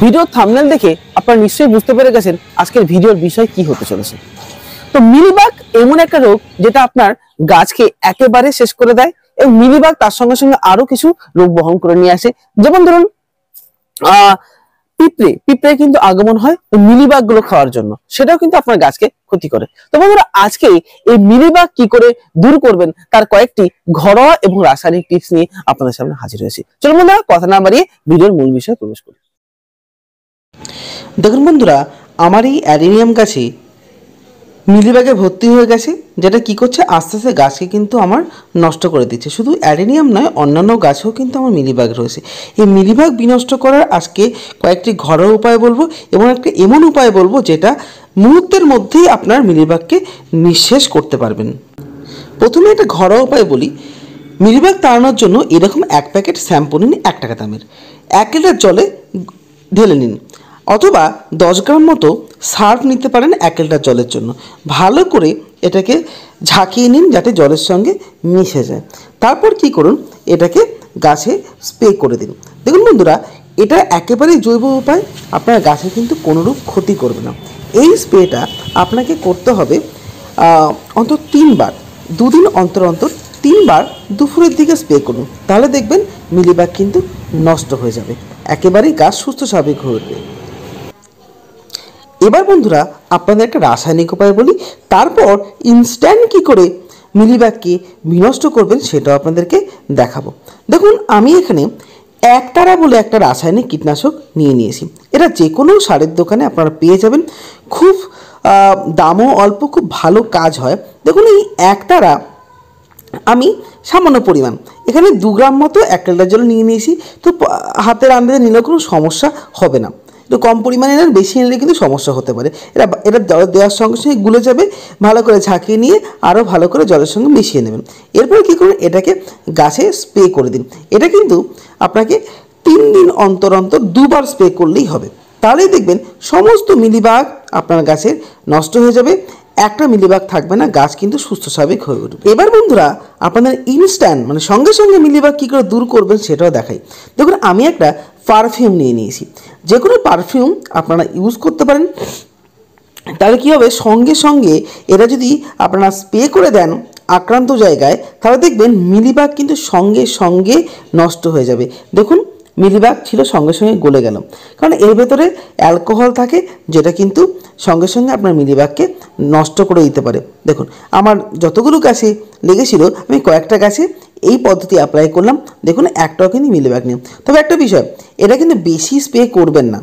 ভিডিওর থাম্বনেল দেখে আপনারা নিশ্চয়ই বুঝতে পেরে গেছেন আজকের ভিডিওর বিষয় কি হতে চলেছে। তো মিলিবাগ এমন একটা রোগ যেটা আপনার গাছকে একেবারে শেষ করে দেয়, এবং মিলিবাগ তার সঙ্গে সঙ্গে আরো কিছু রোগ বহন করে নিয়ে আসে। যেমন ধরুন পিঁপড়ে কিন্তু আগমন হয় ওই মিলিবাগ গুলো খাওয়ার জন্য, সেটাও কিন্তু আপনার গাছকে ক্ষতি করে। তো বন্ধুরা, আজকে এই মিলিবাগ কি করে দূর করবেন তার কয়েকটি ঘরোয়া এবং রাসায়নিক টিপস নিয়ে আপনাদের সামনে হাজির হয়েছি। চলুন বন্ধুরা, কথা না বাড়িয়ে ভিডিওর মূল বিষয়ে প্রবেশ করি। দেখুন বন্ধুরা, আমার এই অ্যাডেনিয়াম গাছে মিলিবাগে ভর্তি হয়ে গেছে, যেটা কি করছে আস্তে আস্তে গাছকে কিন্তু আমার নষ্ট করে দিচ্ছে। শুধু অ্যাডেনিয়াম নয়, অন্যান্য গাছেও কিন্তু আমার মিলিবাগ রয়েছে। এই মিলিবাগ বিনষ্ট করার আজকে কয়েকটি ঘরোয়া উপায় বলবো, এবং একটা এমন উপায় বলবো যেটা মুহূর্তের মধ্যেই আপনার মিলিবাগকে নিঃশেষ করতে পারবেন। প্রথমে একটা ঘরোয়া উপায় বলি। মিলিবাগ তাড়ানোর জন্য এরকম এক প্যাকেট শ্যাম্পু নিন 1 টাকা দামের, 1 লিটার জলে ঢেলে নিন, অথবা 10 গ্রাম মতো সার্ফ নিতে পারেন 1 লিটার জলের জন্য। ভালো করে এটাকে ঝাঁকিয়ে নিন যাতে জলের সঙ্গে মিশে যায়। তারপর কি করুন, এটাকে গাছে স্প্রে করে দিন। দেখুন বন্ধুরা, এটা একেবারেই জৈব উপায়, আপনার গাছে কিন্তু কোনোরূপ ক্ষতি করবে না। এই স্প্রেটা আপনাকে করতে হবে অন্তত 3 বার, 2 দিন অন্তর অন্তর 3 বার দুপুরের দিকে স্প্রে করুন। তাহলে দেখবেন মিলিবাগ কিন্তু নষ্ট হয়ে যাবে, একেবারেই গাছ সুস্থ স্বাভাবিক হয়ে উঠবে। এবার বন্ধুরা, আপনাদের একটা রাসায়নিক উপায় বলি, তারপর ইনস্ট্যান্ট কি করে মিলিবাগকে বিনষ্ট করবেন সেটাও আপনাদেরকে দেখাবো। দেখুন, আমি এখানে একতারা বলে একটা রাসায়নিক কীটনাশক নিয়েছি। এটা যে কোনো সারের দোকানে আপনারা পেয়ে যাবেন, খুব দামও অল্প, খুব ভালো কাজ হয়। দেখুন, এই একতারা আমি সামান্য পরিমাণ এখানে 2 গ্রাম মতো 1 লিটার জল নিয়ে নিয়েছি। তো হাতের আন্দাজে নিলে কোনো সমস্যা হবে না। একটু কম পরিমাণে নেন, বেশি নিলে কিন্তু সমস্যা হতে পারে। এটা দেওয়ার সঙ্গে সঙ্গে গুলে যাবে। ভালো করে ঝাঁকিয়ে নিয়ে আরও ভালো করে জলের সঙ্গে মিশিয়ে নেবেন। এরপরে কী করুন, এটাকে গাছে স্প্রে করে দিন। এটা কিন্তু আপনাকে 3 দিন অন্তর অন্তর 2 বার স্প্রে করলেই হবে। তাহলেই দেখবেন সমস্ত মিলিবাগ আপনার গাছের নষ্ট হয়ে যাবে, একটা মিলিবাগ থাকবে না, গাছ কিন্তু সুস্থ স্বাভাবিক হয়ে উঠবে। এবার বন্ধুরা, আপনাদের ইনস্ট্যান্ট মানে সঙ্গে সঙ্গে মিলিবাগ কী করে দূর করবেন সেটাও দেখাই। দেখুন, আমি একটা পারফিউম নিয়ে নিয়েছি। যে কোনো পারফিউম আপনারা ইউজ করতে পারেন। তাহলে কী হবে, সঙ্গে সঙ্গে এরা যদি আপনারা স্প্রে করে দেন আক্রান্ত জায়গায়, তাহলে দেখবেন মিলিবাগ কিন্তু সঙ্গে সঙ্গে নষ্ট হয়ে যাবে। দেখুন, মিলিবাগ ছিল সঙ্গে সঙ্গে গলে গেল, কারণ এর ভেতরে অ্যালকোহল থাকে, যেটা কিন্তু সঙ্গে সঙ্গে আপনার মিলিবাগকে নষ্ট করে দিতে পারে। দেখুন, আমার যতগুলো গাছে লেগেছিল আমি কয়েকটা গাছে এই পদ্ধতি অ্যাপ্লাই করলাম। দেখুন, একটাও কিন্তু মিলিবাগ নেই। তবে একটা বিষয়, এটা কিন্তু বেশি স্প্রে করবেন না।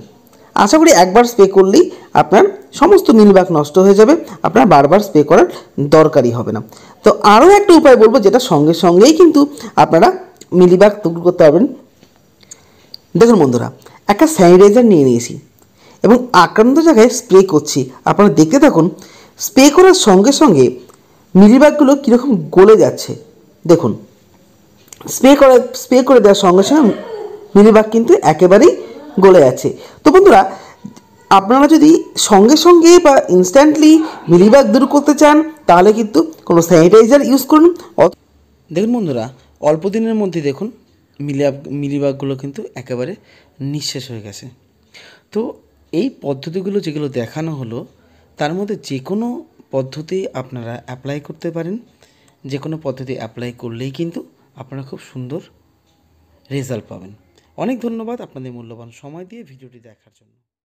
আশা করি একবার স্প্রে করলেই আপনার সমস্ত মিলিবাগ নষ্ট হয়ে যাবে, আপনার বারবার স্প্রে করার দরকারই হবে না। তো আরও একটা উপায় বলবো, যেটা সঙ্গে সঙ্গেই কিন্তু আপনারা মিলিবাগ দূর করতে পারবেন। দেখুন বন্ধুরা, একটা স্যানিটাইজার নিয়ে নিয়েছি এবং আক্রান্ত জায়গায় স্প্রে করছি। আপনারা দেখতে থাকুন, স্প্রে করার সঙ্গে সঙ্গে মিলিবাগগুলো কীরকম গলে যাচ্ছে। দেখুন, স্প্রে করে দেওয়ার সঙ্গে সঙ্গে মিলিবাগ কিন্তু একেবারেই গলে যাচ্ছে। তো বন্ধুরা, আপনারা যদি সঙ্গে সঙ্গে বা ইনস্ট্যান্টলি মিলিবাগ দূর করতে চান, তাহলে কিন্তু কোনো স্যানিটাইজার ইউজ করুন। দেখুন বন্ধুরা, অল্প দিনের মধ্যে দেখুন মিলিবাগগুলো কিন্তু একেবারে নিঃশেষ হয়ে গেছে। তো এই পদ্ধতিগুলো যেগুলো দেখানো হলো, তার মধ্যে যে কোনো পদ্ধতি আপনারা অ্যাপ্লাই করতে পারেন। যে কোনো পদ্ধতি অ্যাপ্লাই করলেই কিন্তু আপনারা খুব সুন্দর রেজাল্ট পাবেন। অনেক ধন্যবাদ আপনাদের মূল্যবান সময় দিয়ে ভিডিওটি দেখার জন্য।